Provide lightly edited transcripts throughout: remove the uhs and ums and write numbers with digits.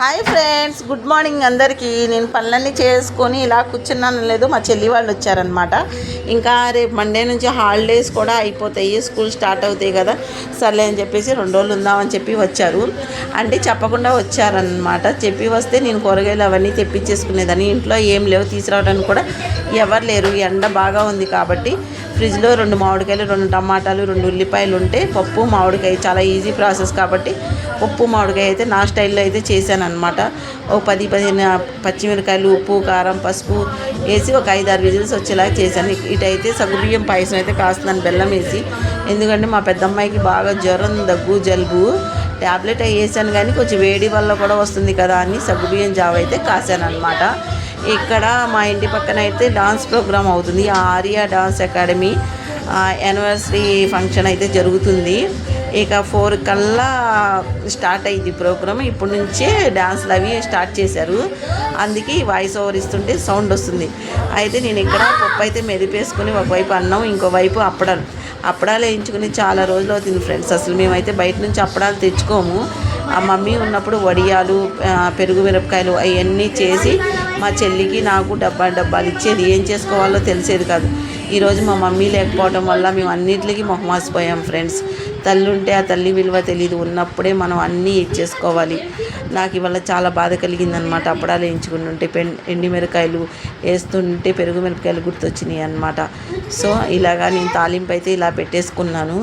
Hi friends, good morning అందరికీ. నేను పనులన్నీ చేసుకొని ఇలా కూర్చున్నాను. లేదు, మా చెల్లి వాళ్ళు వచ్చారనమాట. ఇంకా రేపు మండే నుంచి హాలిడేస్ కూడా అయిపోతాయి, స్కూల్ స్టార్ట్ అవుతాయి కదా, సర్లే అని చెప్పేసి 2 రోజులు ఉందామని చెప్పి వచ్చారు. అంటే చెప్పకుండా వచ్చారనమాట. చెప్పి వస్తే నేను కూరగాయలు అవన్నీ తెప్పించేసుకునేదాన్ని. ఇంట్లో ఏం లేవు, తీసుకురావడానికి కూడా ఎవరు లేరు. ఎండ బాగా ఉంది కాబట్టి ఫ్రిడ్జ్లో 2 మామిడికాయలు, 2 టమాటాలు, 2 ఉల్లిపాయలు ఉంటే పప్పు మామిడికాయ చాలా ఈజీ ప్రాసెస్ కాబట్టి పప్పు మామిడికాయ అయితే నా స్టైల్లో అయితే చేశాను అనమాట. ఓ 10-15 పచ్చిమిరకాయలు, ఉప్పు, కారం, పసుపు వేసి ఒక 5-6 విజిల్స్ వచ్చేలాగా చేశాను. ఇటైతే సగ్గుబియ్యం పాయసం అయితే కాస్తున్నాను బెల్లం వేసి. ఎందుకంటే మా పెద్దమ్మాయికి బాగా జ్వరం, దగ్గు, జలుబు. ట్యాబ్లెట్ వేసాను కానీ కొంచెం వేడి వల్ల కూడా వస్తుంది కదా అని సగ్గుబియ్యం జావ అయితే కాశాను అనమాట. ఇక్కడ మా ఇంటి పక్కన అయితే డాన్స్ ప్రోగ్రామ్ అవుతుంది. Arya dance academy anniversary function అయితే జరుగుతుంది. ఇక 4 కల్లా స్టార్ట్ అయ్యింది ప్రోగ్రామ్. ఇప్పటి నుంచే డాన్స్లు అవి స్టార్ట్ చేశారు. అందుకే వాయిస్ ఓవర్ ఇస్తుంటే సౌండ్ వస్తుంది. అయితే నేను ఇక్కడ పప్పు అయితే మెదిపేసుకుని ఒకవైపు అన్నం, ఇంకోవైపు అప్పడాలు వేయించుకుని చాలా రోజులు అవుతుంది ఫ్రెండ్స్. అసలు మేమైతే బయట నుంచి అప్పడాలు తెచ్చుకోము. ఆ మమ్మీ ఉన్నప్పుడు వడియాలు, పెరుగు మిరపకాయలు అవన్నీ చేసి మా చెల్లికి నాకు డబ్బాలు ఇచ్చేది. ఏం చేసుకోవాలో తెలిసేది కాదు. ఈరోజు మా మమ్మీ లేకపోవడం వల్ల మేము అన్నింటికి మొహమాసిపోయాం ఫ్రెండ్స్. తల్లి ఉంటే ఆ తల్లి విలువ తెలియదు. ఉన్నప్పుడే మనం అన్నీ ఇచ్చేసుకోవాలి. నాకు ఇవాళ చాలా బాధ కలిగిందనమాట. అప్పడాలు వేయించుకుంటుంటే ఎండి మిరకాయలు వేస్తుంటే పెరుగు మిరపకాయలు గుర్తొచ్చినాయి అనమాట. సో ఇలాగా నేను తాలింపు అయితే ఇలా పెట్టేసుకున్నాను.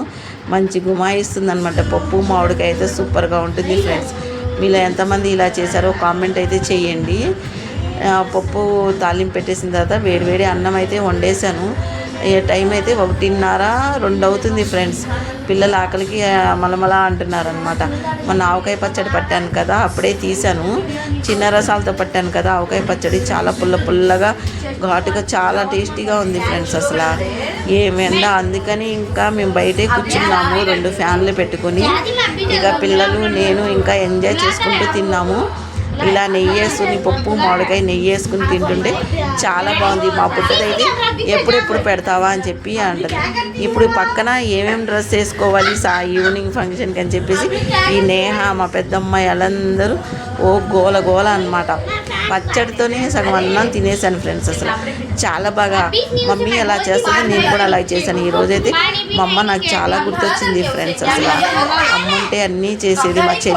మంచి గుమాయిస్తుంది అనమాట. పప్పు మామిడికాయ అయితే సూపర్గా ఉంటుంది ఫ్రెండ్స్. మీలో ఎంతమంది ఇలా చేశారో కామెంట్ అయితే చేయండి. పప్పు తాలింపు పెట్టేసిన తర్వాత వేడివేడి అన్నం అయితే వండేసాను. టైం అయితే 1:30-2 అవుతుంది ఫ్రెండ్స్. పిల్లలు ఆకలికి మలమల అంటున్నారనమాట. మొన్న ఆవకాయ పచ్చడి పట్టాను కదా, అప్పుడే తీసాను. చిన్న రసాలతో పట్టాను కదా ఆవకాయ పచ్చడి. చాలా పుల్లగా ఘాటుగా చాలా టేస్టీగా ఉంది ఫ్రెండ్స్. అసలు ఏమైందా, అందుకని ఇంకా మేము బయటే కూర్చున్నాము 2 ఫ్యాన్లు పెట్టుకొని. ఇక పిల్లలు నేను ఇంకా ఎంజాయ్ చేసుకుంటూ తిన్నాము. ఇలా నెయ్యి వేసుకుని, పప్పు మామిడికాయ నెయ్యి వేసుకుని తింటుంటే చాలా బాగుంది. మా పుట్టదైతే ఎప్పుడెప్పుడు పెడతావా అని చెప్పి అంటారు. ఇప్పుడు పక్కన ఏమేమి డ్రెస్ వేసుకోవాలి ఈవినింగ్ ఫంక్షన్కి అని చెప్పేసి ఈ నేహ, మా పెద్దమ్మాయి వాళ్ళందరూ ఓ గోల అనమాట. పచ్చడితోనే సగం అన్నం తినేసాను ఫ్రెండ్స్. అసలు చాలా బాగా మమ్మీ ఎలా చేస్తుంది, నేను కూడా అలా చేశాను. ఈరోజైతే మా అమ్మ నాకు చాలా గుర్తొచ్చింది ఫ్రెండ్స్. అసలు అమ్మ ఉంటే అన్నీ చేసేది. మా చెల్లి